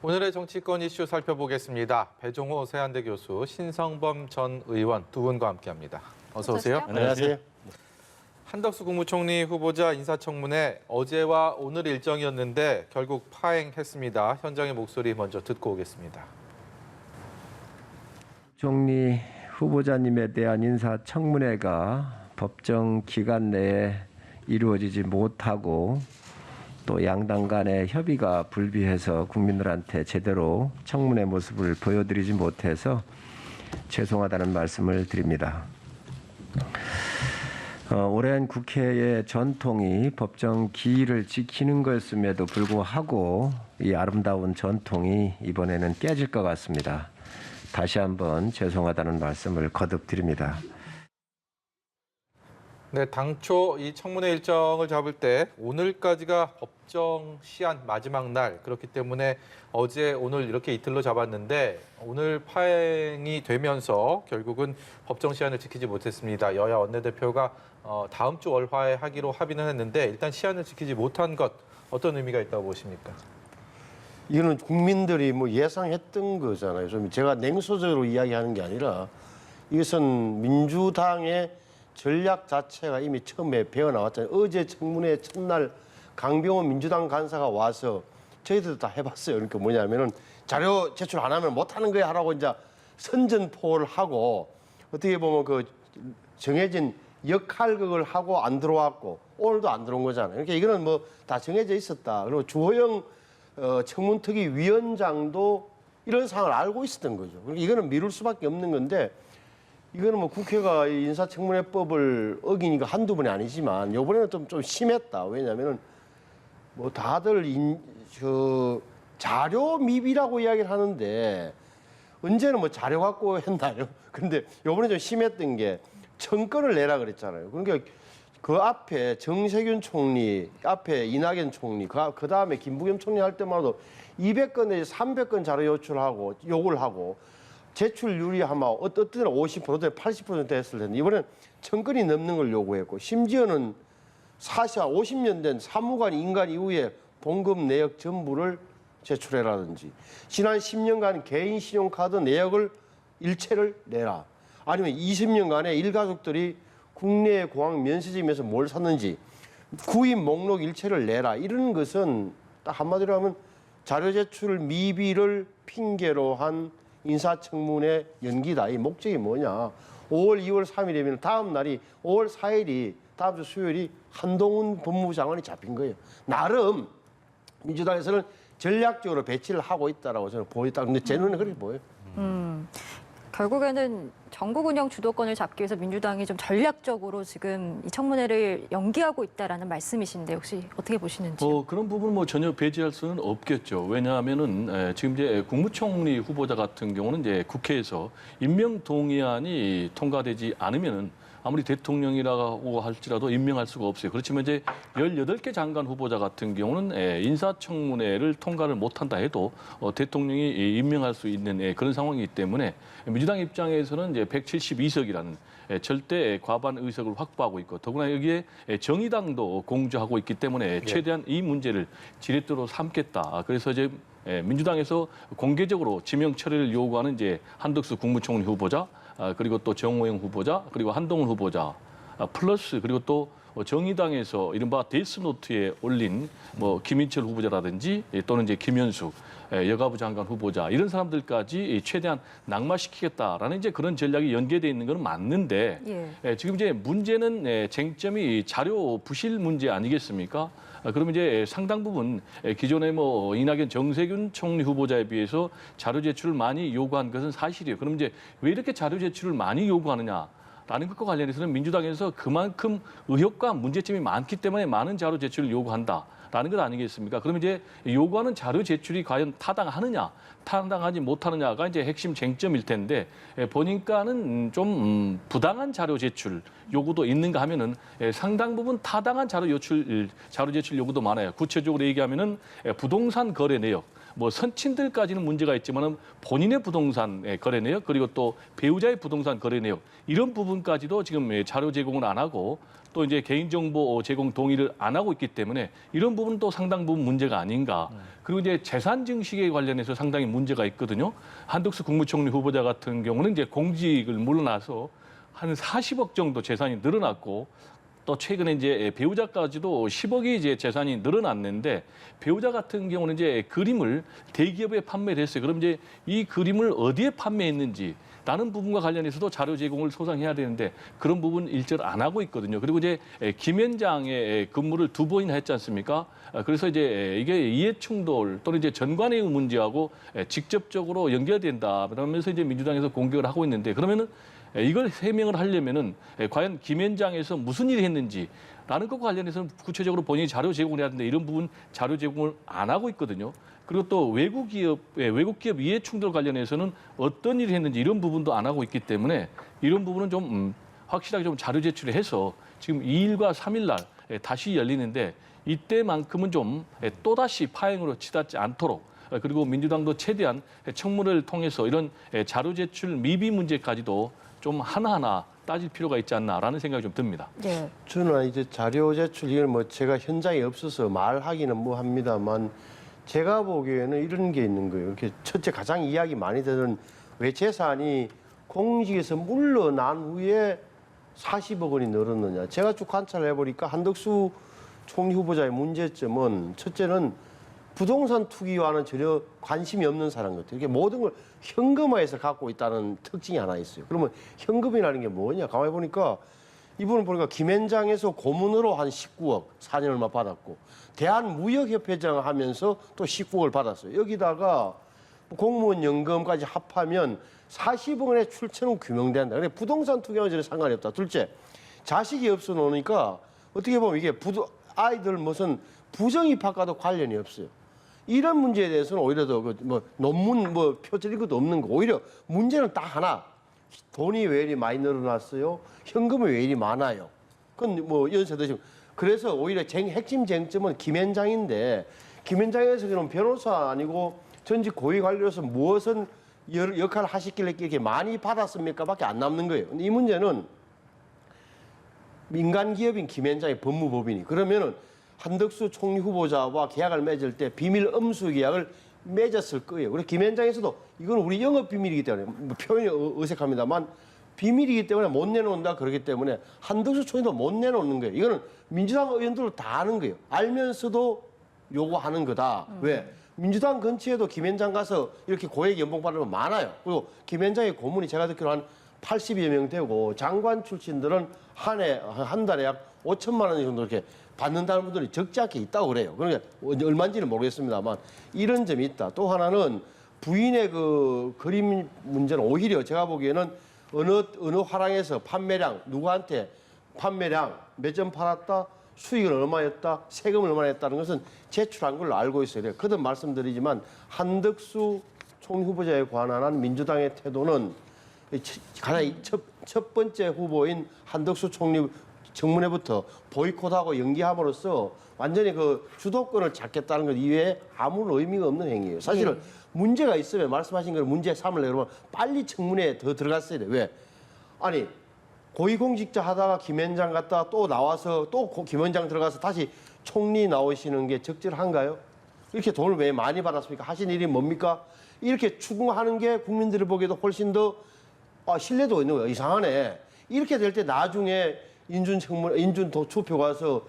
오늘의 정치권 이슈 살펴보겠습니다. 배종호 세한대 교수, 신성범 전 의원 두 분과 함께합니다. 어서 오세요. 안녕하세요. 한덕수 국무총리 후보자 인사청문회 어제와 오늘 일정이었는데 결국 파행했습니다. 현장의 목소리 먼저 듣고 오겠습니다. 총리 후보자님에 대한 인사청문회가 법정 기간 내에 이루어지지 못하고 또 양당 간의 협의가 불비해서 국민들한테 제대로 청문회 모습을 보여드리지 못해서 죄송하다는 말씀을 드립니다. 오랜 국회의 전통이 법정 기일을 지키는 것임에도 불구하고 이 아름다운 전통이 이번에는 깨질 것 같습니다. 다시 한번 죄송하다는 말씀을 거듭 드립니다. 네, 당초 이 청문회 일정을 잡을 때 오늘까지가 법정 시한 마지막 날, 그렇기 때문에 어제 오늘 이렇게 이틀로 잡았는데 오늘 파행이 되면서 결국은 법정 시한을 지키지 못했습니다. 여야 원내대표가 다음 주 월화에 하기로 합의는 했는데 일단 시한을 지키지 못한 것 어떤 의미가 있다고 보십니까? 이거는 국민들이 뭐 예상했던 거잖아요. 좀 제가 냉소적으로 이야기하는 게 아니라 이것은 민주당의 전략 자체가 이미 처음에 배어 나왔잖아요. 어제 청문회 첫날 강병원 민주당 간사가 와서 저희들도 다 해봤어요. 그러니까 뭐냐면은 자료 제출 안 하면 못 하는 거야 하라고 이제 선전포를 하고 어떻게 보면 그 정해진 역할극을 하고 안 들어왔고 오늘도 안 들어온 거잖아요. 그러니까 이거는 뭐 다 정해져 있었다. 그리고 주호영 청문특위 위원장도 이런 상황을 알고 있었던 거죠. 그러니까 이거는 미룰 수밖에 없는 건데 이거는 뭐 국회가 인사청문회법을 어기니까 한두 번이 아니지만 이번에는 좀 심했다. 왜냐하면은 뭐 다들 자료 미비라고 이야기를 하는데 언제는 뭐 자료 갖고 했나요? 근데 이번에 좀 심했던 게 청건을 내라 그랬잖아요. 그러니까 그 앞에 정세균 총리, 앞에 이낙연 총리, 그 다음에 김부겸 총리 할 때마다 200건 내지 300건 자료 요구를 하고 제출률이 아마 어떤 때는 50%, 80% 됐을 텐데 이번엔 1000건이 넘는 걸 요구했고 심지어는 50년 된 사무관 인간 이후에 봉급 내역 전부를 제출해라든지 지난 10년간 개인 신용카드 내역을 일체를 내라. 아니면 20년간의 일가족들이 국내 공항 면세점에서 뭘 샀는지 구입 목록 일체를 내라. 이런 것은 딱 한마디로 하면 자료 제출 미비를 핑계로 한 인사청문회 연기다. 이 목적이 뭐냐. 5월, 2월 3일이면 다음 날이 5월 4일이 다음 주 수요일이 한동훈 법무부 장관이 잡힌 거예요. 나름 민주당에서는 전략적으로 배치를 하고 있다라고 저는 보였다. 근데 제 눈에 그렇게 보여요. 결국에는 전국 운영 주도권을 잡기 위해서 민주당이 좀 전략적으로 지금 이 청문회를 연기하고 있다라는 말씀이신데 혹시 어떻게 보시는지요? 그런 부분은 뭐 전혀 배제할 수는 없겠죠. 왜냐하면은 지금 이제 국무총리 후보자 같은 경우는 이제 국회에서 임명 동의안이 통과되지 않으면은 아무리 대통령이라고 할지라도 임명할 수가 없어요. 그렇지만 이제 18개 장관 후보자 같은 경우는 인사청문회를 통과를 못한다 해도 대통령이 임명할 수 있는 그런 상황이기 때문에 민주당 입장에서는 이제 172석이라는 절대 과반 의석을 확보하고 있고 더구나 여기에 정의당도 공조하고 있기 때문에 최대한 이 문제를 지렛대로 삼겠다. 그래서 이제 민주당에서 공개적으로 지명 처리를 요구하는 이제 한덕수 국무총리 후보자 그리고 또 정호영 후보자 그리고 한동훈 후보자 플러스 그리고 또 정의당에서 이른바 데스노트에 올린 뭐 김인철 후보자라든지 또는 이제 김현숙 여가부 장관 후보자 이런 사람들까지 최대한 낙마시키겠다라는 이제 그런 전략이 연계돼 있는 건 맞는데 지금 이제 문제는 쟁점이 자료 부실 문제 아니겠습니까? 그러면 이제 상당 부분 기존에 뭐 이낙연 정세균 총리 후보자에 비해서 자료 제출을 많이 요구한 것은 사실이에요. 그럼 이제 왜 이렇게 자료 제출을 많이 요구하느냐? 라는 것과 관련해서는 민주당에서 그만큼 의혹과 문제점이 많기 때문에 많은 자료 제출을 요구한다라는 것 아니겠습니까? 그러면 이제 요구하는 자료 제출이 과연 타당하느냐, 타당하지 못하느냐가 이제 핵심 쟁점일 텐데 보니까는 좀 부당한 자료 제출 요구도 있는가 하면은 상당 부분 타당한 자료 제출 요구도 많아요. 구체적으로 얘기하면은 부동산 거래 내역. 뭐 선친들까지는 문제가 있지만은 본인의 부동산 거래 내역 그리고 또 배우자의 부동산 거래 내역 이런 부분까지도 지금 자료 제공을 안 하고 또 이제 개인정보 제공 동의를 안 하고 있기 때문에 이런 부분은 또 상당 부분 문제가 아닌가. 그리고 이제 재산 증식에 관련해서 상당히 문제가 있거든요. 한덕수 국무총리 후보자 같은 경우는 이제 공직을 물러나서 한 40억 정도 재산이 늘어났고 또 최근에 이제 배우자까지도 10억이 이제 재산이 늘어났는데 배우자 같은 경우는 이제 그림을 대기업에 판매를 했어요. 그럼 이제 이 그림을 어디에 판매했는지 라는 부분과 관련해서도 자료 제공을 소상해야 되는데 그런 부분 일절 안 하고 있거든요. 그리고 이제 김현장의 근무를 2번이나 했지 않습니까? 그래서 이제 이게 이해충돌 또는 이제 전관의 문제하고 직접적으로 연결된다. 그러면서 이제 민주당에서 공격을 하고 있는데 그러면은 이걸 해명을 하려면은 과연 김현장에서 무슨 일을 했는지라는 것과 관련해서는 구체적으로 본인이 자료 제공을 해야 되는데 이런 부분 자료 제공을 안 하고 있거든요. 그리고 또 외국 기업 이해 충돌 관련해서는 어떤 일을 했는지 이런 부분도 안 하고 있기 때문에 이런 부분은 좀 확실하게 좀 자료 제출을 해서 지금 2일과 3일 날 다시 열리는데 이때만큼은 좀 또다시 파행으로 치닫지 않도록 그리고 민주당도 최대한 청문회를 통해서 이런 자료 제출 미비 문제까지도 좀 하나하나 따질 필요가 있지 않나라는 생각이 좀 듭니다. 네. 저는 이제 자료 제출 이건 뭐 제가 현장에 없어서 말하기는 뭐 합니다만 제가 보기에는 이런 게 있는 거예요. 이렇게 첫째 가장 이야기 많이 되는 왜 재산이 공직에서 물러난 후에 40억 원이 늘었느냐. 제가 쭉 관찰을 해보니까 한덕수 총리 후보자의 문제점은 첫째는 부동산 투기와는 전혀 관심이 없는 사람 같아요. 이게 모든 걸 현금화해서 갖고 있다는 특징이 하나 있어요. 그러면 현금이라는 게 뭐냐? 가만히 보니까 이분은 보니까 김현장에서 고문으로 한 19억 4년 얼마 받았고 대한무역협회장 하면서 또 19억을 받았어요. 여기다가 공무원 연금까지 합하면 40억 원의 출처는 규명된다. 근데 부동산 투기와는 전혀 상관이 없다. 둘째, 자식이 없어 놓으니까 어떻게 보면 이게 아이들 무슨 부정 입학과도 관련이 없어요. 이런 문제에 대해서는 오히려 더 뭐 논문 뭐 표절 이것도 없는 거. 오히려 문제는 딱 하나. 돈이 왜 이리 많이 늘어났어요? 현금이 왜 이리 많아요? 그건 뭐 연세도 지금 그래서 오히려 핵심 쟁점은 김현장인데 김현장에서 그럼 변호사 아니고 전직 고위 관료로서 무엇은 역할을 하셨길래 이렇게 많이 받았습니까?밖에 안 남는 거예요. 근데 이 문제는 민간 기업인 김현장의 법무법인이 그러면은 한덕수 총리 후보자와 계약을 맺을 때 비밀 엄수 계약을 맺었을 거예요. 그리고 김현장에서도 이건 우리 영업 비밀이기 때문에 뭐 표현이 어색합니다만 비밀이기 때문에 못 내놓는다 그러기 때문에 한덕수 총리도 못 내놓는 거예요. 이거는 민주당 의원들도 다 아는 거예요. 알면서도 요구하는 거다. 왜? 민주당 근처에도 김현장 가서 이렇게 고액 연봉 받으면 많아요. 그리고 김현장의 고문이 제가 듣기로 한 80여 명 되고 장관 출신들은 한 달에 약 5천만 원 정도 이렇게 받는다는 분들이 적지 않게 있다고 그래요. 그러니까 얼마인지는 모르겠습니다만 이런 점이 있다. 또 하나는 부인의 그 그림 문제는 오히려 제가 보기에는 어느 화랑에서 판매량, 누구한테 판매량, 몇 점 팔았다, 수익은 얼마였다, 세금을 얼마나 했다는 것은 제출한 걸로 알고 있어야 돼요. 거듭 말씀드리지만 한덕수 총리 후보자에 관한 민주당의 태도는 가장 첫 번째 후보인 한덕수 총리 청문회부터 보이콧하고 연기함으로써 완전히 그 주도권을 잡겠다는 것 이외에 아무런 의미가 없는 행위예요. 사실은 문제가 있으면 말씀하신 걸 문제 삼으려고 그러면 빨리 청문회에 더 들어갔어야 돼. 왜? 아니 고위공직자 하다가 김현장 갔다가 또 나와서 또 김현장 들어가서 다시 총리 나오시는 게 적절한가요? 이렇게 돈을 왜 많이 받았습니까? 하신 일이 뭡니까? 이렇게 추궁하는 게 국민들이 보기에도 훨씬 더 신뢰도가 있는 거예요. 이상하네. 이렇게 될 때 나중에 인준 투표 가서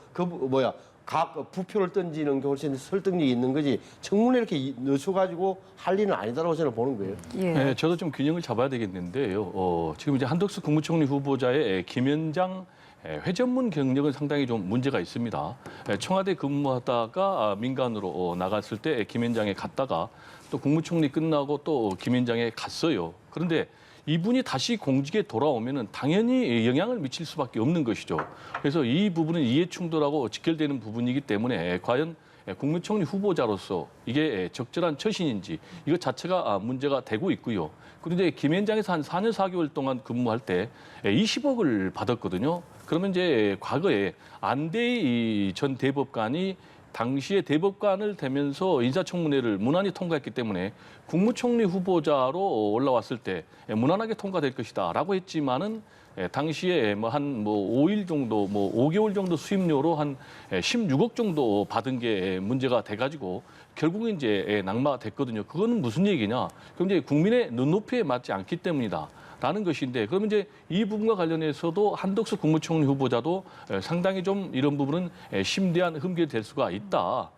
각 부표를 던지는 게 훨씬 설득력이 있는 거지. 청문회 이렇게 늦춰가지고 할 일은 아니다라고 저는 보는 거예요. 예. 네, 저도 좀 균형을 잡아야 되겠는데요. 지금 이제 한덕수 국무총리 후보자의 김현장 회전문 경력은 상당히 좀 문제가 있습니다. 청와대 근무하다가 민간으로 나갔을 때 김현장에 갔다가 또 국무총리 끝나고 또 김현장에 갔어요. 그런데 이분이 다시 공직에 돌아오면은 당연히 영향을 미칠 수밖에 없는 것이죠. 그래서 이 부분은 이해충돌하고 직결되는 부분이기 때문에 과연 국무총리 후보자로서 이게 적절한 처신인지 이것 자체가 문제가 되고 있고요. 그런데 김현장에서 한 4년 4개월 동안 근무할 때 20억을 받았거든요. 그러면 이제 과거에 안대희 전 대법관이 당시에 대법관을 대면서 인사청문회를 무난히 통과했기 때문에 국무총리 후보자로 올라왔을 때 무난하게 통과될 것이다라고 했지만은 당시에 한 5일 정도 5개월 정도 수임료로 한 16억 정도 받은 게 문제가 돼가지고 결국은 이제 낙마됐거든요. 그거는 무슨 얘기냐? 그럼 이제 국민의 눈높이에 맞지 않기 때문이다. 라는 것인데 그러면 이제 이 부분과 관련해서도 한덕수 국무총리 후보자도 상당히 좀 이런 부분은 심대한 흠결이 될 수가 있다.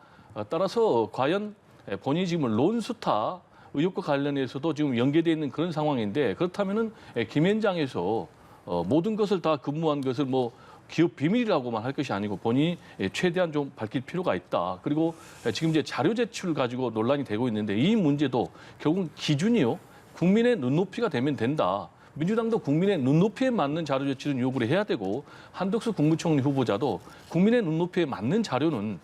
따라서 과연 본인이 지금 론스타 의혹과 관련해서도 지금 연계되어 있는 그런 상황인데 그렇다면은 김현장에서 모든 것을 다 근무한 것을 뭐 기업 비밀이라고만 할 것이 아니고 본인이 최대한 좀 밝힐 필요가 있다. 그리고 지금 이제 자료 제출 가지고 논란이 되고 있는데 이 문제도 결국 기준이요. 국민의 눈높이가 되면 된다. 민주당도 국민의 눈높이에 맞는 자료 제출은 요구를 해야 되고 한덕수 국무총리 후보자도 국민의 눈높이에 맞는 자료는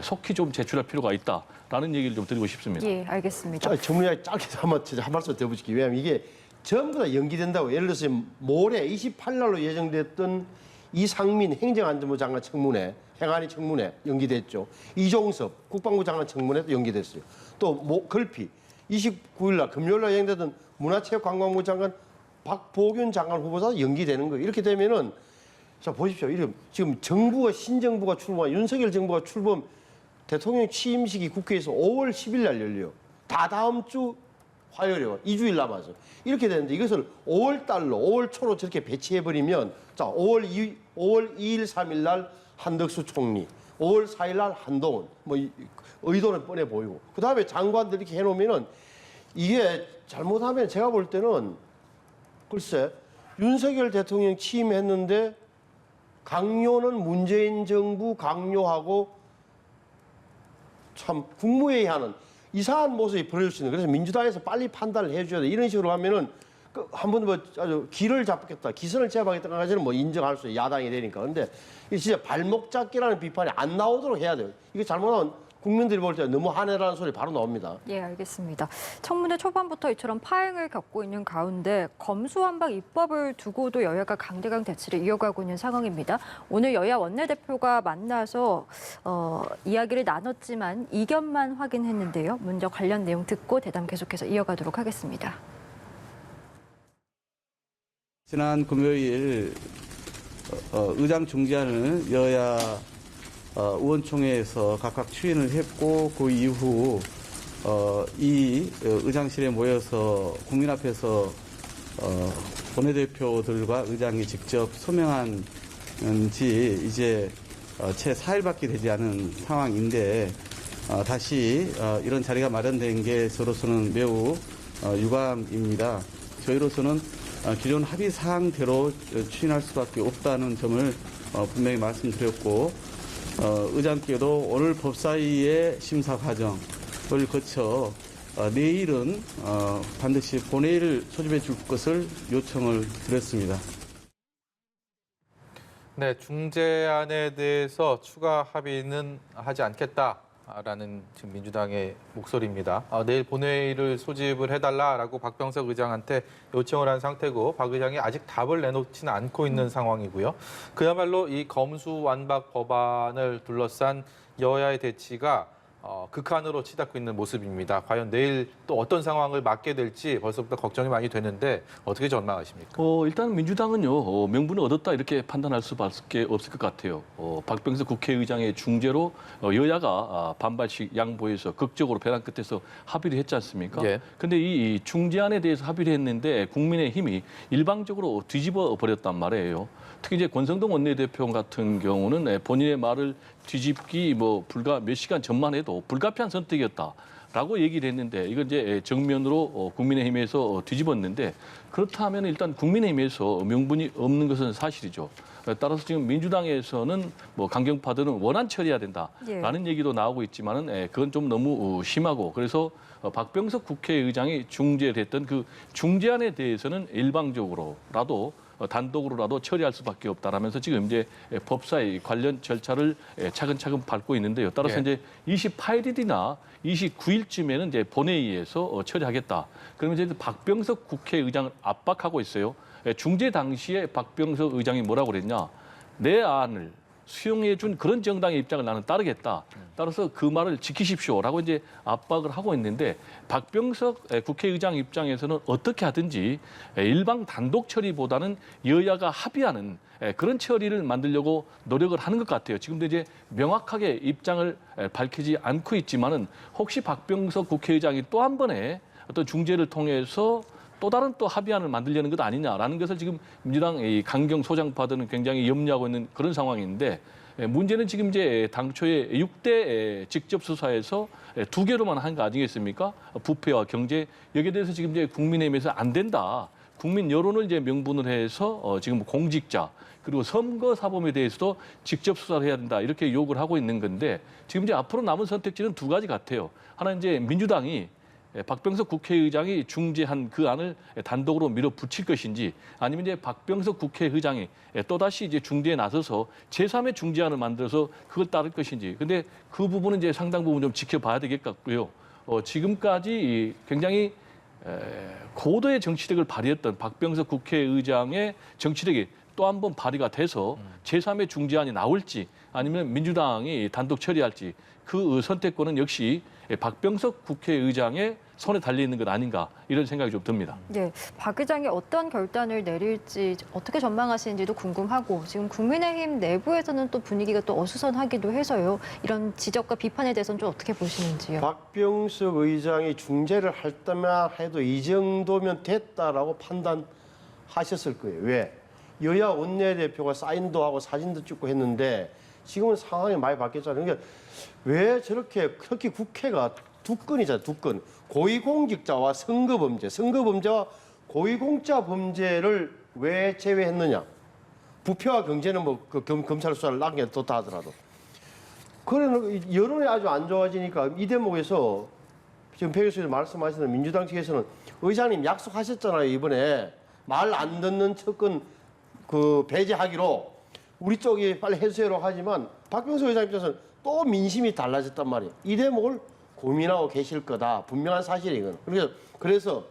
속히 좀 제출할 필요가 있다라는 얘기를 좀 드리고 싶습니다. 예, 알겠습니다. 정리하기 짧게 한 말씀 더 붙일게요. 왜냐하면 이게 전부 다 연기된다고. 예를 들어서 모레 28날로 예정됐던 이상민 행정안전부 장관 청문회, 행안위 청문회 연기됐죠. 이종섭 국방부 장관 청문회도 연기됐어요. 또 걸피 29일 날 금요일 날 예정되던 문화체육관광부 장관 박보균 장관 후보자 연기되는 거예요. 이렇게 되면은 자 보십시오. 이렇게 지금 신정부가 출범, 윤석열 정부가 출범 대통령 취임식이 국회에서 5월 10일 날 열려요. 다 다음 주 화요일에 2주일 남아서 이렇게 되는데 이것을 5월 달로 5월 초로 저렇게 배치해 버리면 자 5월 2일 3일 날 한덕수 총리, 5월 4일 날 한동훈 뭐 의도는 뻔해 보이고 그 다음에 장관들 이렇게 해놓으면은 이게 잘못하면 제가 볼 때는 글쎄 윤석열 대통령 취임했는데 강요는 문재인 정부 강요하고 참 국무회의 하는 이상한 모습이 벌어질 수 있는. 그래서 민주당에서 빨리 판단을 해줘야 돼. 이런 식으로 하면은 한번 뭐 아주 기를 잡겠다, 기선을 제압하겠다까지는 뭐 인정할 수 있어요. 야당이 되니까. 근데 이게 진짜 발목 잡기라는 비판이 안 나오도록 해야 돼요. 이게 잘못하면 국민들이 볼 때 너무 화내라는 소리 바로 나옵니다. 예, 알겠습니다. 청문회 초반부터 이처럼 파행을 겪고 있는 가운데 검수완박 입법을 두고도 여야가 강대강 대치를 이어가고 있는 상황입니다. 오늘 여야 원내대표가 만나서 이야기를 나눴지만 이견만 확인했는데요. 먼저 관련 내용 듣고 대담 계속해서 이어가도록 하겠습니다. 지난 금요일 의장 중재안을 여야 의원총회에서 각각 추인을 했고 그 이후 이 의장실에 모여서 국민 앞에서 원내대표들과 의장이 직접 소명한 지 이제 채 4일밖에 되지 않은 상황인데 다시 이런 자리가 마련된 게 저로서는 매우 유감입니다. 저희로서는 기존 합의 사항대로 추진할 수밖에 없다는 점을 분명히 말씀드렸고 의장께도 오늘 법사위의 심사 과정을 거쳐 내일은 반드시 본회의를 소집해 줄 것을 요청을 드렸습니다. 네, 중재안에 대해서 추가 합의는 하지 않겠다라는 지금 민주당의 목소리입니다. 내일 본회의를 소집을 해달라라고 박병석 의장한테 요청을 한 상태고 박 의장이 아직 답을 내놓지는 않고 있는 상황이고요. 그야말로 이 검수완박 법안을 둘러싼 여야의 대치가 극한으로 치닫고 있는 모습입니다. 과연 내일 또 어떤 상황을 맞게 될지 벌써부터 걱정이 많이 되는데 어떻게 전망하십니까? 일단 민주당은요 명분을 얻었다 이렇게 판단할 수밖에 없을 것 같아요. 박병석 국회의장의 중재로 여야가 반발씩 양보해서 극적으로 벼랑 끝에서 합의를 했지 않습니까? 예. 근데 이 중재안에 대해서 합의를 했는데 국민의힘이 일방적으로 뒤집어 버렸단 말이에요. 특히 이제 권성동 원내대표 같은 경우는 본인의 말을 뒤집기 불과 몇 시간 전만 해도 불가피한 선택이었다라고 얘기를 했는데 이건 이제 정면으로 국민의힘에서 뒤집었는데 그렇다면 일단 국민의힘에서 명분이 없는 것은 사실이죠. 따라서 지금 민주당에서는 강경파들은 원안 처리해야 된다라는 얘기도 나오고 있지만은 그건 좀 너무 심하고 그래서 박병석 국회의장이 중재를 했던 그 중재안에 대해서는 일방적으로라도 단독으로라도 처리할 수밖에 없다라면서 지금 이제 법사위 관련 절차를 차근차근 밟고 있는데요. 따라서 이제 28일이나 29일쯤에는 이제 본회의에서 처리하겠다. 그러면 이제 박병석 국회의장을 압박하고 있어요. 중재 당시에 박병석 의장이 뭐라고 그랬냐? 내 안을 수용해 준 그런 정당의 입장을 나는 따르겠다. 따라서 그 말을 지키십시오라고 이제 압박을 하고 있는데 박병석 국회의장 입장에서는 어떻게 하든지 일방 단독 처리보다는 여야가 합의하는 그런 처리를 만들려고 노력을 하는 것 같아요. 지금도 이제 명확하게 입장을 밝히지 않고 있지만은 혹시 박병석 국회의장이 또 한 번의 어떤 중재를 통해서 또 다른 또 합의안을 만들려는 것 아니냐라는 것을 지금 민주당 이 강경 소장파들은 굉장히 염려하고 있는 그런 상황인데 문제는 지금 이제 당초에 6대 직접 수사에서 2개로만 한 거 아니겠습니까? 부패와 경제 여기에 대해서 지금 이제 국민의힘에서 안 된다. 국민 여론을 이제 명분을 해서 지금 공직자 그리고 선거 사범에 대해서도 직접 수사를 해야 된다 이렇게 요구를 하고 있는 건데 지금 이제 앞으로 남은 선택지는 두 가지 같아요. 하나 이제 민주당이 박병석 국회의장이 중재한 그 안을 단독으로 밀어붙일 것인지 아니면 이제 박병석 국회의장이 또다시 이제 중재에 나서서 제3의 중재안을 만들어서 그걸 따를 것인지. 근데 그 부분은 이제 상당 부분 좀 지켜봐야 되겠고요. 지금까지 굉장히 고도의 정치력을 발휘했던 박병석 국회의장의 정치력이 또 한 번 발휘가 돼서 제3의 중재안이 나올지 아니면 민주당이 단독 처리할지 그 선택권은 역시 박병석 국회의장의 손에 달려 있는 것 아닌가 이런 생각이 좀 듭니다. 네, 박 의장이 어떤 결단을 내릴지 어떻게 전망하시는지도 궁금하고 지금 국민의힘 내부에서는 또 분위기가 또 어수선하기도 해서요. 이런 지적과 비판에 대해서는 좀 어떻게 보시는지요? 박병석 의장이 중재를 할 때만 해도 이 정도면 됐다라고 판단하셨을 거예요. 왜? 여야 원내대표가 사인도 하고 사진도 찍고 했는데 지금은 상황이 많이 바뀌었잖아요. 그러니까 왜 저렇게 특히 국회가 두 건이잖아요. 두 건. 고위공직자와 선거범죄, 선거범죄와 고위공직자 범죄를 왜 제외했느냐. 부패와 경제는 뭐 그 검찰 수사를 남겨뒀다 하더라도. 그러는 여론이 아주 안 좋아지니까 이 대목에서 지금 배 교수님 말씀하시는 민주당 측에서는 의장님 약속하셨잖아요. 이번에 말 안 듣는 측은 그 배제하기로 우리 쪽이 빨리 해주세요라고 하지만 박병석 의장 입장에서는 또 민심이 달라졌단 말이에요. 이 대목을 고민하고 계실 거다. 분명한 사실이거든. 그래서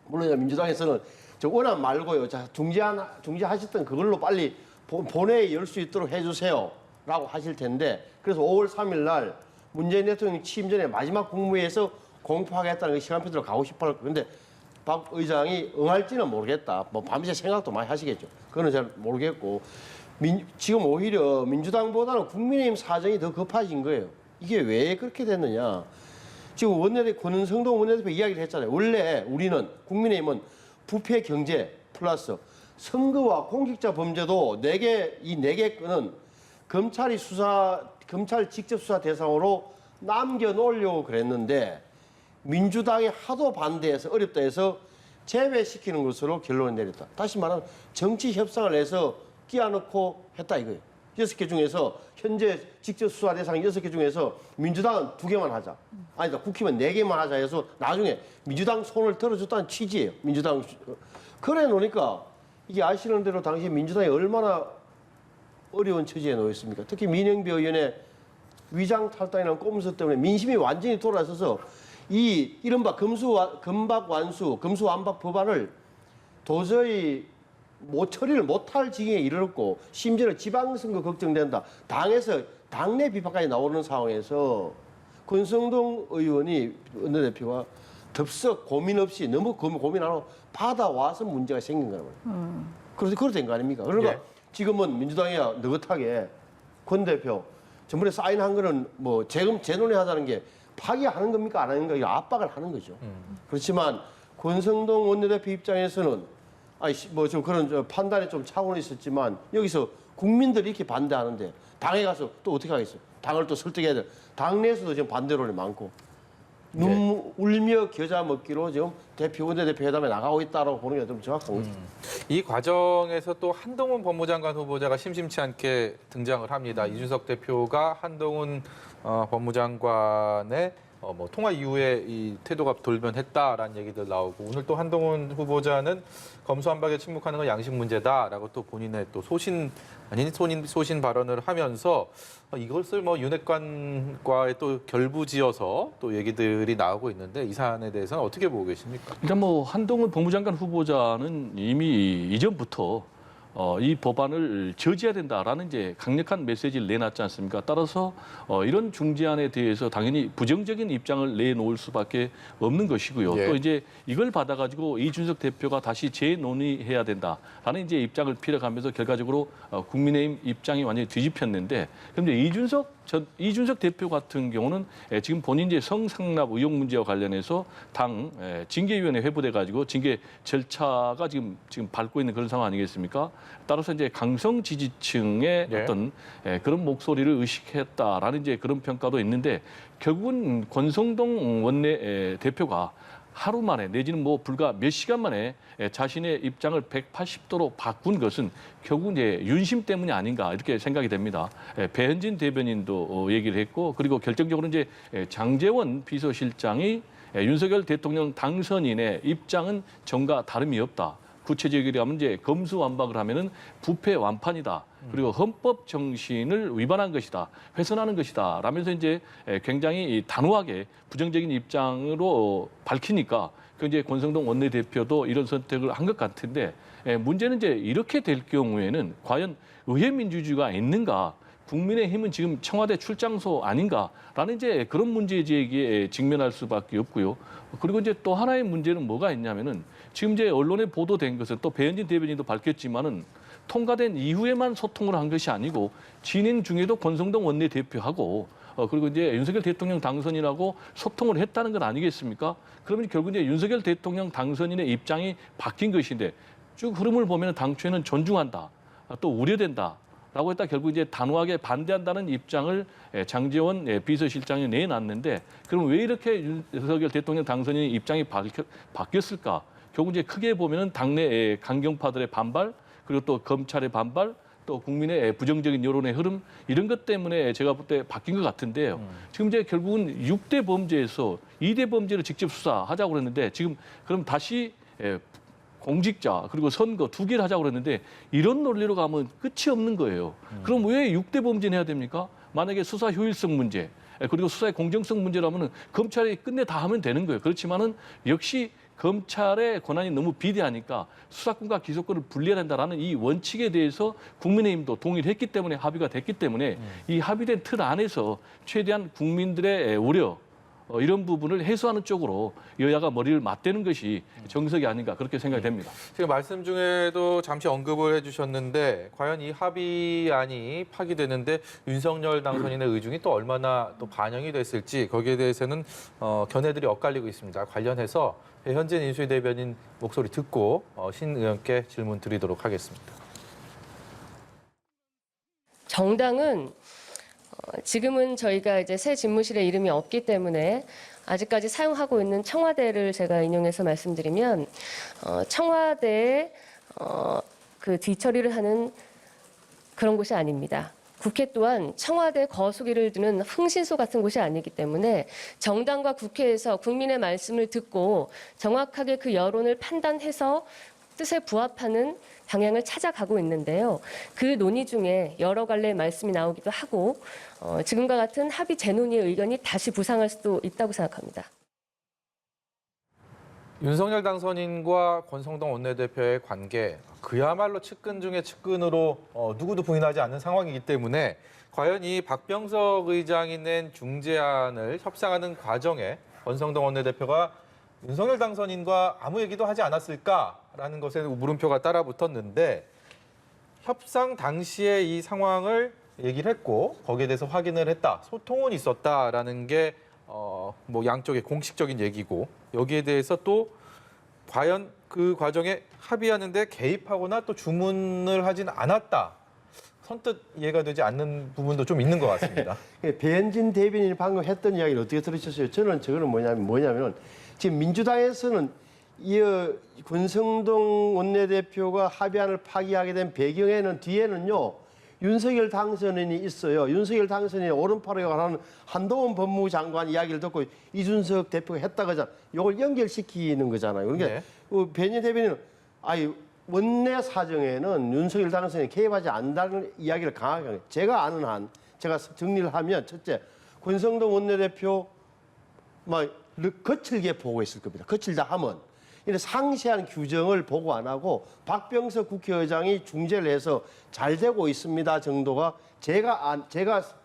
물론 민주당에서는 저 원안 말고요. 자, 중재하셨던 그걸로 빨리 본회의 열 수 있도록 해주세요라고 하실 텐데 그래서 5월 3일 날 문재인 대통령 취임 전에 마지막 국무회의에서 공포하겠다는 그 시간표대로 가고 싶어 할 거예요. 근데 박 의장이 응할지는 모르겠다. 뭐 밤새 생각도 많이 하시겠죠. 그거는 잘 모르겠고 지금 오히려 민주당보다는 국민의힘 사정이 더 급해진 거예요. 이게 왜 그렇게 됐느냐. 지금 권은성동 원내대표 이야기를 했잖아요. 원래 우리는 국민의힘은 부패 경제 플러스 선거와 공직자 범죄도 이 4개 건은 검찰 직접 수사 대상으로 남겨놓으려고 그랬는데 민주당이 하도 반대해서 어렵다 해서 제외시키는 것으로 결론을 내렸다. 다시 말하면 정치 협상을 해서 끼워넣고 했다 이거예요. 6개 중에서 현재 직접 수사 대상 6개 중에서 민주당은 2개만 하자. 아니다. 국힘은 4개만 하자 해서 나중에 민주당 손을 들어줬다는 취지예요. 민주당. 그래 놓으니까 이게 아시는 대로 당시 민주당이 얼마나 어려운 처지에 놓였습니까? 특히 민영배 의원의 위장 탈당이라는 꼼수 때문에 민심이 완전히 돌아서서 이 이른바 금박완수, 금수완박 법안을 도저히 처리를 못할 지경에 이르렀고 심지어는 지방선거 걱정된다. 당에서 당내 비판까지 나오는 상황에서 권성동 의원이 원내대표가 덥석 고민 없이 너무 고민 안 하고 받아와서 문제가 생긴 거란 말이에요. 그래서 그렇게 된 거 아닙니까? 그러니까 예. 지금은 민주당이야 느긋하게 권 대표 전번에 사인한 거는 뭐 재논의 하자는 게 파기하는 겁니까 안 하는 겁니까 압박을 하는 거죠. 그렇지만 권성동 원내대표 입장에서는 뭐 좀 그런 판단에 좀 차원이 있었지만 여기서 국민들이 이렇게 반대하는데 당에 가서 또 어떻게 하겠어요? 당을 또 설득해야 돼. 당내에서도 지금 반대론이 많고 울며 겨자 먹기로 지금 원내대표 회담에 나가고 있다라고 보는 게 좀 정확한 거죠. 이 과정에서 또 한동훈 법무장관 후보자가 심심치 않게 등장을 합니다. 이준석 대표가 한동훈 법무장관의 뭐 통화 이후에 이 태도가 돌변했다라는 얘기들 나오고 오늘 또 한동훈 후보자는 검수완박에 침묵하는 건 양식 문제다라고 또 본인의 또 소신 발언을 하면서 이것을 뭐 윤핵관과의 또 결부지어서 또 얘기들이 나오고 있는데 이 사안에 대해서는 어떻게 보고 계십니까? 일단 뭐 한동훈 법무장관 후보자는 이미 이전부터 이 법안을 저지해야 된다라는 이제 강력한 메시지를 내놨지 않습니까? 따라서 이런 중재안에 대해서 당연히 부정적인 입장을 내놓을 수밖에 없는 것이고요. 예. 또 이제 이걸 받아가지고 이준석 대표가 다시 재논의해야 된다라는 이제 입장을 피력하면서 결과적으로 국민의힘 입장이 완전히 뒤집혔는데, 그런데 이준석 대표 같은 경우는 지금 본인 이제 성상납 의혹 문제와 관련해서 당 징계위원회 회부돼 가지고 징계 절차가 지금 밟고 있는 그런 상황 아니겠습니까? 따라서 이제 강성 지지층의 네. 어떤 그런 목소리를 의식했다라는 이제 그런 평가도 있는데, 결국은 권성동 원내 대표가 하루 만에 내지는 뭐 불과 몇 시간 만에 자신의 입장을 180도로 바꾼 것은 결국 이제 윤심 때문이 아닌가 이렇게 생각이 됩니다. 배현진 대변인도 얘기를 했고, 그리고 결정적으로 이제 장제원 비서실장이 윤석열 대통령 당선인의 입장은 전과 다름이 없다. 구체적으로 하면 이제 검수완박을 하면은 부패 완판이다. 그리고 헌법 정신을 위반한 것이다. 훼손하는 것이다. 라면서 이제 굉장히 단호하게 부정적인 입장으로 밝히니까 그 이제 권성동 원내대표도 이런 선택을 한 것 같은데, 문제는 이제 이렇게 될 경우에는 과연 의회 민주주의가 있는가? 국민의힘은 지금 청와대 출장소 아닌가라는 이제 그런 문제 제기에 직면할 수밖에 없고요. 그리고 이제 또 하나의 문제는 뭐가 있냐면은 지금 이제 언론에 보도된 것은 또 배현진 대변인도 밝혔지만은 통과된 이후에만 소통을 한 것이 아니고 진행 중에도 권성동 원내대표하고 그리고 이제 윤석열 대통령 당선인하고 소통을 했다는 건 아니겠습니까? 그러면 결국 이제 윤석열 대통령 당선인의 입장이 바뀐 것인데, 쭉 흐름을 보면 당초에는 존중한다, 또 우려된다. 라고 했다 결국 이제 단호하게 반대한다는 입장을 장제원 비서실장이 내놨는데, 그럼 왜 이렇게 윤석열 대통령 당선인의 입장이 바뀌었을까? 결국 이제 크게 보면은 당내 강경파들의 반발, 그리고 또 검찰의 반발, 또 국민의 부정적인 여론의 흐름, 이런 것 때문에 제가 볼 때 바뀐 것 같은데요. 지금 이제 결국은 6대 범죄에서 2대 범죄를 직접 수사하자고 그랬는데, 지금 그럼 다시 공직자 그리고 선거 두 개를 하자고 그랬는데, 이런 논리로 가면 끝이 없는 거예요. 그럼 왜 6대 범죄는 해야 됩니까? 만약에 수사 효율성 문제, 그리고 수사의 공정성 문제라면 검찰이 끝내 다 하면 되는 거예요. 그렇지만은 역시 검찰의 권한이 너무 비대하니까 수사권과 기소권을 분리해야 된다라는 이 원칙에 대해서 국민의힘도 동의를 했기 때문에 합의가 됐기 때문에 이 합의된 틀 안에서 최대한 국민들의 우려, 이런 부분을 해소하는 쪽으로 여야가 머리를 맞대는 것이 정석이 아닌가 그렇게 생각이 됩니다. 지금 말씀 중에도 잠시 언급을 해주셨는데, 과연 이 합의안이 파기되는데 윤석열 당선인의 의중이 또 얼마나 또 반영이 됐을지, 거기에 대해서는 견해들이 엇갈리고 있습니다. 관련해서 배현진 인수위 대변인 목소리 듣고 신 의원께 질문 드리도록 하겠습니다. 정당은 지금은 저희가 이제 새 집무실에 이름이 없기 때문에 아직까지 사용하고 있는 청와대를 제가 인용해서 말씀드리면, 청와대에 그 뒤처리를 하는 그런 곳이 아닙니다. 국회 또한 청와대 거수기를 두는 흥신소 같은 곳이 아니기 때문에 정당과 국회에서 국민의 말씀을 듣고 정확하게 그 여론을 판단해서 뜻에 부합하는 방향을 찾아가고 있는데요. 그 논의 중에 여러 갈래의 말씀이 나오기도 하고 지금과 같은 합의 재논의의 의견이 다시 부상할 수도 있다고 생각합니다. 윤석열 당선인과 권성동 원내대표의 관계, 그야말로 측근 중에 측근으로 누구도 부인하지 않는 상황이기 때문에 과연 이 박병석 의장이 낸 중재안을 협상하는 과정에 권성동 원내대표가 윤석열 당선인과 아무 얘기도 하지 않았을까라는 것에 물음표가 따라붙었는데, 협상 당시에 이 상황을 얘기를 했고 거기에 대해서 확인을 했다, 소통은 있었다라는 게 뭐 양쪽의 공식적인 얘기고, 여기에 대해서 또 과연 그 과정에 합의하는데 개입하거나 또 주문을 하진 않았다, 선뜻 이해가 되지 않는 부분도 좀 있는 것 같습니다. 배현진 대변인이 방금 했던 이야기를 어떻게 들으셨어요? 저는 저거는 뭐냐면 지금 민주당에서는 이 권성동 원내대표가 합의안을 파기하게 된 배경에는 뒤에는요, 윤석열 당선인이 있어요. 윤석열 당선인의 오른팔에 관한 한동훈 법무부 장관 이야기를 듣고 이준석 대표가 했다 그러잖아. 이걸 연결시키는 거잖아요. 그러니까 네. 배현진 대변인은 원내 사정에는 윤석열 당선인이 개입하지 않는다는 이야기를 강하게 해요. 제가 아는 한, 제가 정리를 하면, 첫째, 권성동 원내대표 거칠게 보고 있을 겁니다. 거칠다 하면 이런 상세한 규정을 보고 안 하고 박병석 국회의장이 중재를 해서 잘 되고 있습니다 정도가 제가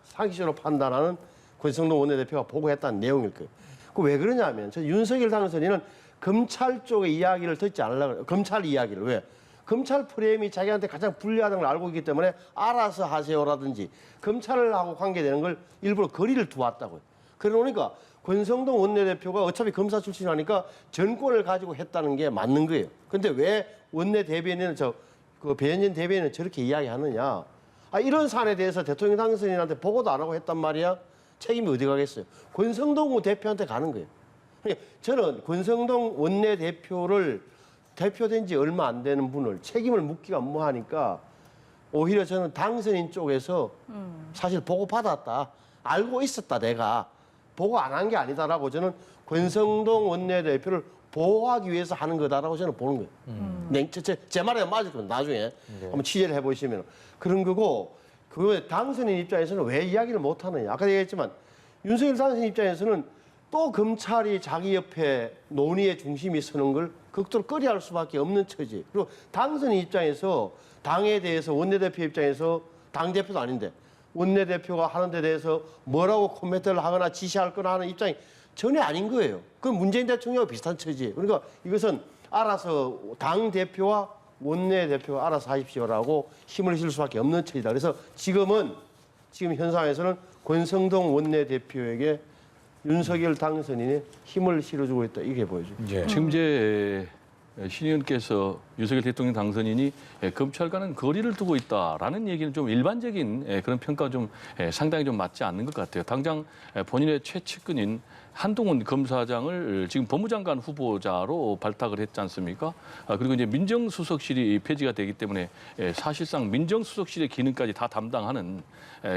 상식적으로 판단하는 권성동 원내대표가 보고했다는 내용일 거예요. 그 왜 그러냐면 저 윤석열 당선인은 검찰 쪽의 이야기를 듣지 않으려고 그래요. 검찰 이야기를. 왜? 검찰 프레임이 자기한테 가장 불리하다는 걸 알고 있기 때문에 알아서 하세요라든지 검찰하고 관계되는 걸 일부러 거리를 두었다고요. 그러니까 권성동 원내대표가 어차피 검사 출신이니까 전권을 가지고 했다는 게 맞는 거예요. 근데 왜 원내 대변인은 배현진 대변인은 저렇게 이야기하느냐? 이런 사안에 대해서 대통령 당선인한테 보고도 안 하고 했단 말이야. 책임이 어디 가겠어요? 권성동 대표한테 가는 거예요. 그러니까 저는 권성동 원내대표를 대표된 지 얼마 안 되는 분을 책임을 묻기가 뭐하니까 오히려 저는 당선인 쪽에서 사실 보고 받았다. 알고 있었다 내가. 보고 안 한 게 아니다라고 저는 권성동 원내대표를 보호하기 위해서 하는 거다라고 저는 보는 거예요. 제 말에 맞을 겁니다. 나중에 한번 취재를 해보시면 그런 거고 그 당선인 입장에서는 왜 이야기를 못 하느냐. 아까 얘기했지만 윤석열 당선인 입장에서는 또 검찰이 자기 옆에 논의의 중심이 서는 걸 극도로 꺼려할 수밖에 없는 처지. 그리고 당선인 입장에서 당에 대해서 원내대표 입장에서 당대표도 아닌데 원내대표가 하는 데 대해서 뭐라고 코멘트를 하거나 지시할 거나 하는 입장이 전혀 아닌 거예요. 그건 문재인 대통령과 비슷한 처지예요. 그러니까 이것은 알아서 당대표와 원내대표가 알아서 하십시오라고 힘을 실을 수밖에 없는 처지다. 그래서 지금 현 상황에서는 권성동 원내대표에게 윤석열 당선인이 힘을 실어주고 있다. 이게 보여져요. 예. 지금 이제 신 의원께서 윤석열 대통령 당선인이 검찰과는 거리를 두고 있다라는 얘기는 좀 일반적인 그런 평가가 좀 상당히 좀 맞지 않는 것 같아요. 당장 본인의 최측근인 한동훈 검사장을 지금 법무장관 후보자로 발탁을 했지 않습니까? 그리고 이제 민정수석실이 폐지가 되기 때문에 사실상 민정수석실의 기능까지 다 담당하는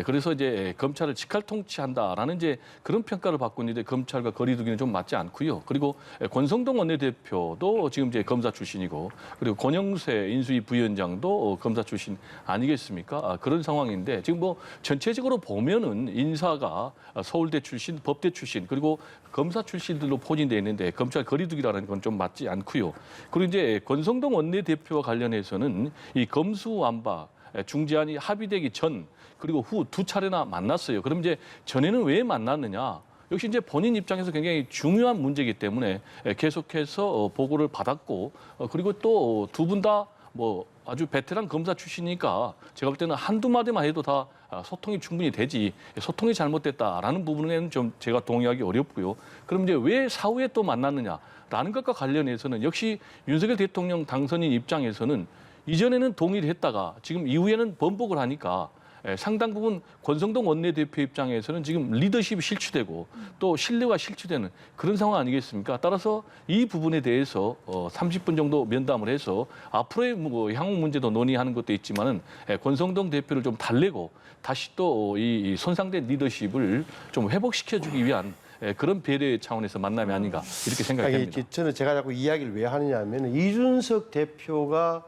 그래서 이제 검찰을 직할 통치한다라는 이제 그런 평가를 받고 있는데 검찰과 거리두기는 좀 맞지 않고요. 그리고 권성동 원내대표도 지금 이제 검사 출신이고 그리고 권영세 인수위 부위원장도 검사 출신 아니겠습니까? 그런 상황인데 지금 뭐 전체적으로 보면은 인사가 서울대 출신, 법대 출신 그리고 검사 출신들로 포진되어 있는데 검찰 거리두기라는 건 좀 맞지 않고요. 그리고 이제 권성동 원내대표와 관련해서는 이 검수완박 중재안이 합의되기 전 그리고 후 두 차례나 만났어요. 그럼 이제 전에는 왜 만났느냐? 역시 이제 본인 입장에서 굉장히 중요한 문제이기 때문에 계속해서 보고를 받았고 그리고 또 두 분 다 뭐 아주 베테랑 검사 출신이니까 제가 볼 때는 한두 마디만 해도 다 소통이 충분히 되지 소통이 잘못됐다라는 부분에는 좀 제가 동의하기 어렵고요. 그럼 이제 왜 사후에 또 만났느냐라는 것과 관련해서는 역시 윤석열 대통령 당선인 입장에서는 이전에는 동의를 했다가 지금 이후에는 번복을 하니까 상당 부분 권성동 원내대표 입장에서는 지금 리더십이 실추되고 또 신뢰가 실추되는 그런 상황 아니겠습니까? 따라서 이 부분에 대해서 30분 정도 면담을 해서 앞으로의 뭐 향후 문제도 논의하는 것도 있지만은 권성동 대표를 좀 달래고 다시 또 이 손상된 리더십을 좀 회복시켜주기 위한 그런 배려의 차원에서 만남이 아닌가 이렇게 생각이 됩니다. 저는 제가 자꾸 이야기를 왜 하느냐면 이준석 대표가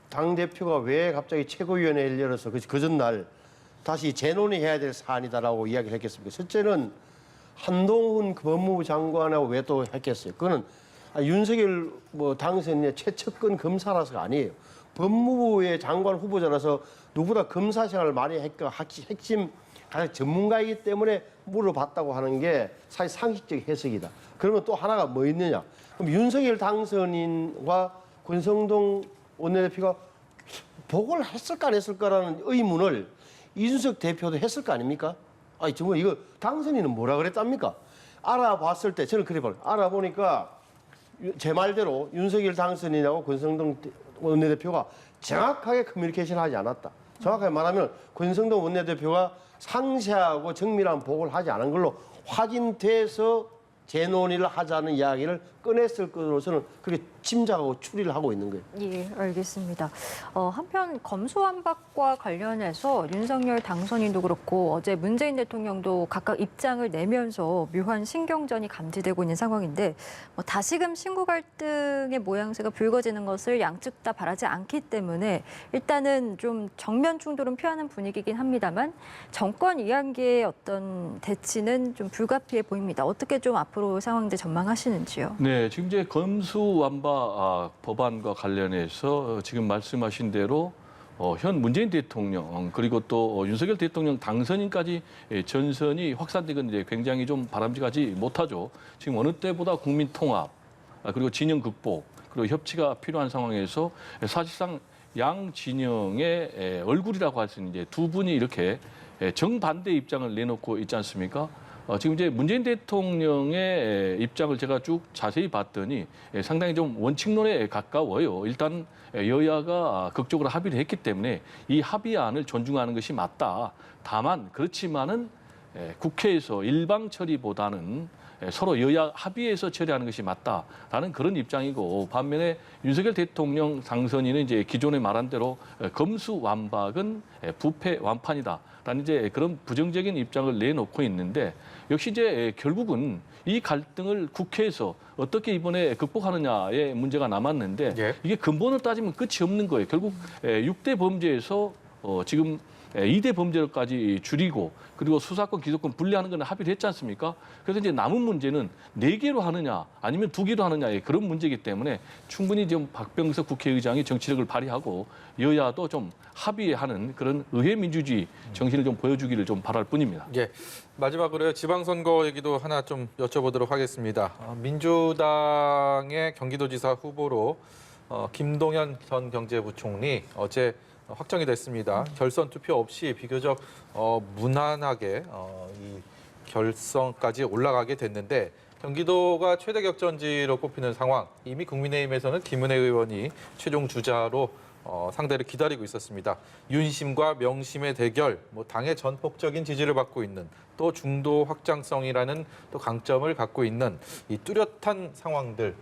당대표가 왜 갑자기 최고위원회를 열어서 그 전날 다시 재논의해야 될 사안이다라고 이야기를 했겠습니까? 첫째는 한동훈 법무부 장관하고 왜 또 했겠어요? 그거는 윤석열 당선인의 최측근 검사라서가 아니에요. 법무부의 장관 후보자라서 누구보다 검사 생활을 많이 했고 핵심 가장 전문가이기 때문에 물어봤다고 하는 게 사실 상식적 해석이다. 그러면 또 하나가 뭐 있느냐? 그럼 윤석열 당선인과 권성동 원내대표가 보고를 했을까 안 했을까라는 의문을 이준석 대표도 했을 거 아닙니까? 아니 정말 이거 당선인은 뭐라 그랬답니까? 알아봤을 때 저는 그래 봐요. 알아보니까 제 말대로 윤석열 당선인하고 권성동 원내대표가 정확하게 커뮤니케이션을 하지 않았다. 정확하게 말하면 권성동 원내대표가 상세하고 정밀한 보고를 하지 않은 걸로 확인돼서 재논의를 하자는 이야기를 꺼냈을 것으로 저는 그렇게 짐작하고 추리를 하고 있는 거예요. 예, 알겠습니다. 한편 검수완박과 관련해서 윤석열 당선인도 그렇고 어제 문재인 대통령도 각각 입장을 내면서 묘한 신경전이 감지되고 있는 상황인데 다시금 신구 갈등의 모양새가 불거지는 것을 양측 다 바라지 않기 때문에 일단은 좀 정면 충돌은 피하는 분위기긴 합니다만 정권 이양기의 어떤 대치는 좀 불가피해 보입니다. 어떻게 좀 앞으로 상황들 전망하시는지요? 네, 네, 지금 이제 검수완박 법안과 관련해서 지금 말씀하신 대로 현 문재인 대통령 그리고 또 윤석열 대통령 당선인까지 전선이 확산되건 이제 굉장히 좀 바람직하지 못하죠. 지금 어느 때보다 국민 통합 그리고 진영 극복 그리고 협치가 필요한 상황에서 사실상 양 진영의 얼굴이라고 할 수 있는 이제 두 분이 이렇게 정반대 입장을 내놓고 있지 않습니까? 지금 이제 문재인 대통령의 입장을 제가 쭉 자세히 봤더니 상당히 좀 원칙론에 가까워요. 일단 여야가 극적으로 합의를 했기 때문에 이 합의안을 존중하는 것이 맞다. 다만 그렇지만은 국회에서 일방 처리보다는 서로 여야 합의해서 처리하는 것이 맞다라는 그런 입장이고 반면에 윤석열 대통령 당선인은 이제 기존에 말한 대로 검수완박은 부패 완판이다라는 이제 그런 부정적인 입장을 내놓고 있는데 역시 이제 결국은 이 갈등을 국회에서 어떻게 이번에 극복하느냐의 문제가 남았는데 예. 이게 근본을 따지면 끝이 없는 거예요. 결국 6대 범죄에서 지금 2대 범죄로까지 줄이고 그리고 수사권, 기소권 분리하는 건 합의를 했지 않습니까? 그래서 이제 남은 문제는 4개로 하느냐 아니면 2개로 하느냐의 그런 문제이기 때문에 충분히 좀 박병석 국회의장이 정치력을 발휘하고 여야도 좀 합의하는 그런 의회 민주주의 정신을 좀 보여주기를 좀 바랄 뿐입니다. 예. 마지막으로 지방선거 얘기도 하나 좀 여쭤보도록 하겠습니다. 민주당의 경기도지사 후보로 김동연 전 경제부총리 어제 확정이 됐습니다. 결선 투표 없이 비교적 무난하게 이 결선까지 올라가게 됐는데 경기도가 최대 격전지로 꼽히는 상황. 이미 국민의힘에서는 김은혜 의원이 최종 주자로 상대를 기다리고 있었습니다. 윤심과 명심의 대결, 당의 전폭적인 지지를 받고 있는 또 중도 확장성이라는 또 강점을 갖고 있는 이 뚜렷한 상황들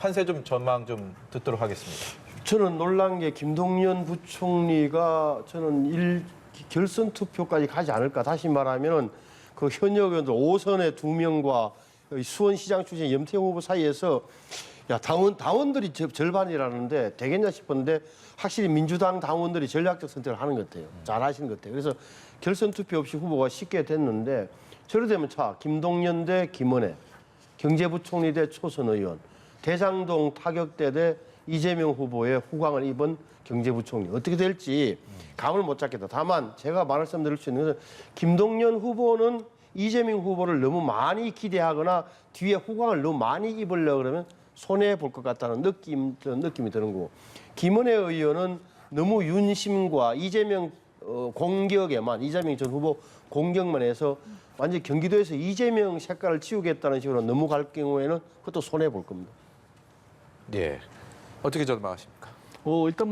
판세 좀 전망 좀 듣도록 하겠습니다. 저는 놀란 게 김동연 부총리가 저는 결선 투표까지 가지 않을까. 다시 말하면 그 현역 의원들 5선의 2명과 수원시장 출신 염태영 후보 사이에서 야 당원들이 절반이라는데 되겠냐 싶었는데 확실히 민주당 당원들이 전략적 선택을 하는 것 같아요. 잘하시는 것 같아요. 그래서 결선 투표 없이 후보가 쉽게 됐는데 저래 되면 김동연 대 김은혜, 경제부총리 대 초선 의원, 대장동 타격대 대 이재명 후보의 후광을 입은 경제부총리 어떻게 될지 감을 못 잡겠다. 다만 제가 말씀드릴 수 있는 것은 김동연 후보는 이재명 후보를 너무 많이 기대하거나 뒤에 후광을 너무 많이 입으려고 그러면 손해 볼 것 같다는 느낌이 드는 거고 김은혜 의원은 너무 윤심과 이재명 공격에만 이재명 전 후보 공격만 해서 완전 경기도에서 이재명 색깔을 치우겠다는 식으로 너무 갈 경우에는 그것도 손해 볼 겁니다. 예. 어떻게 전망하십니까? 일단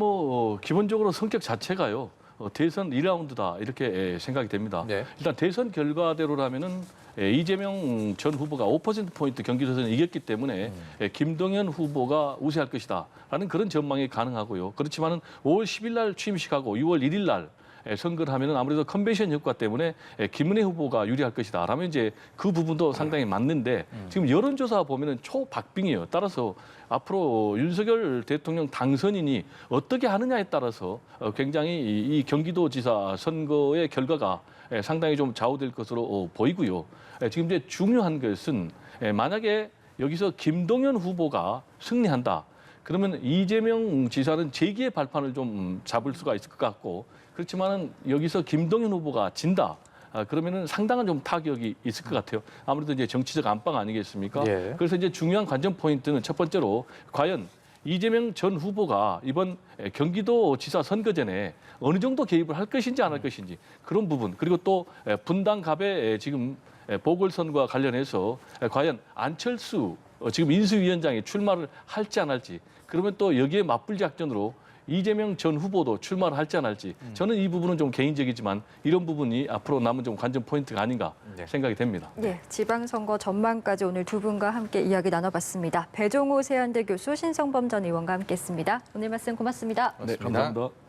기본적으로 성격 자체가요. 대선 2라운드다 이렇게 생각이 됩니다. 네. 일단 대선 결과대로라면은 이재명 전 후보가 5%포인트 경기도에서 이겼기 때문에 김동연 후보가 우세할 것이다라는 그런 전망이 가능하고요. 그렇지만은 5월 10일 날 취임식하고 6월 1일 날 선거를 하면은 아무래도 컨벤션 효과 때문에 김은혜 후보가 유리할 것이다. 라면 이제 그 부분도 상당히 맞는데 지금 여론조사 보면은 초박빙이에요. 따라서 앞으로 윤석열 대통령 당선인이 어떻게 하느냐에 따라서 굉장히 이 경기도지사 선거의 결과가 상당히 좀 좌우될 것으로 보이고요. 지금 이제 중요한 것은 만약에 여기서 김동연 후보가 승리한다. 그러면 이재명 지사는 재기의 발판을 좀 잡을 수가 있을 것 같고 그렇지만은 여기서 김동연 후보가 진다. 그러면은 상당한 좀 타격이 있을 것 같아요. 아무래도 이제 정치적 안방 아니겠습니까? 예. 그래서 이제 중요한 관전 포인트는 첫 번째로 과연 이재명 전 후보가 이번 경기도지사 선거 전에 어느 정도 개입을 할 것인지 안 할 것인지 그런 부분 그리고 또 분당갑의 지금 보궐선거와 관련해서 과연 안철수 지금 인수위원장이 출마를 할지 안 할지 그러면 또 여기에 맞불 작전으로 이재명 전 후보도 출마를 할지 안 할지 저는 이 부분은 좀 개인적이지만 이런 부분이 앞으로 남은 좀 관전 포인트가 아닌가 생각이 됩니다. 네, 지방선거 전망까지 오늘 두 분과 함께 이야기 나눠봤습니다. 배종우 세한대 교수, 신성범 전 의원과 함께했습니다. 오늘 말씀 고맙습니다. 네, 감사합니다.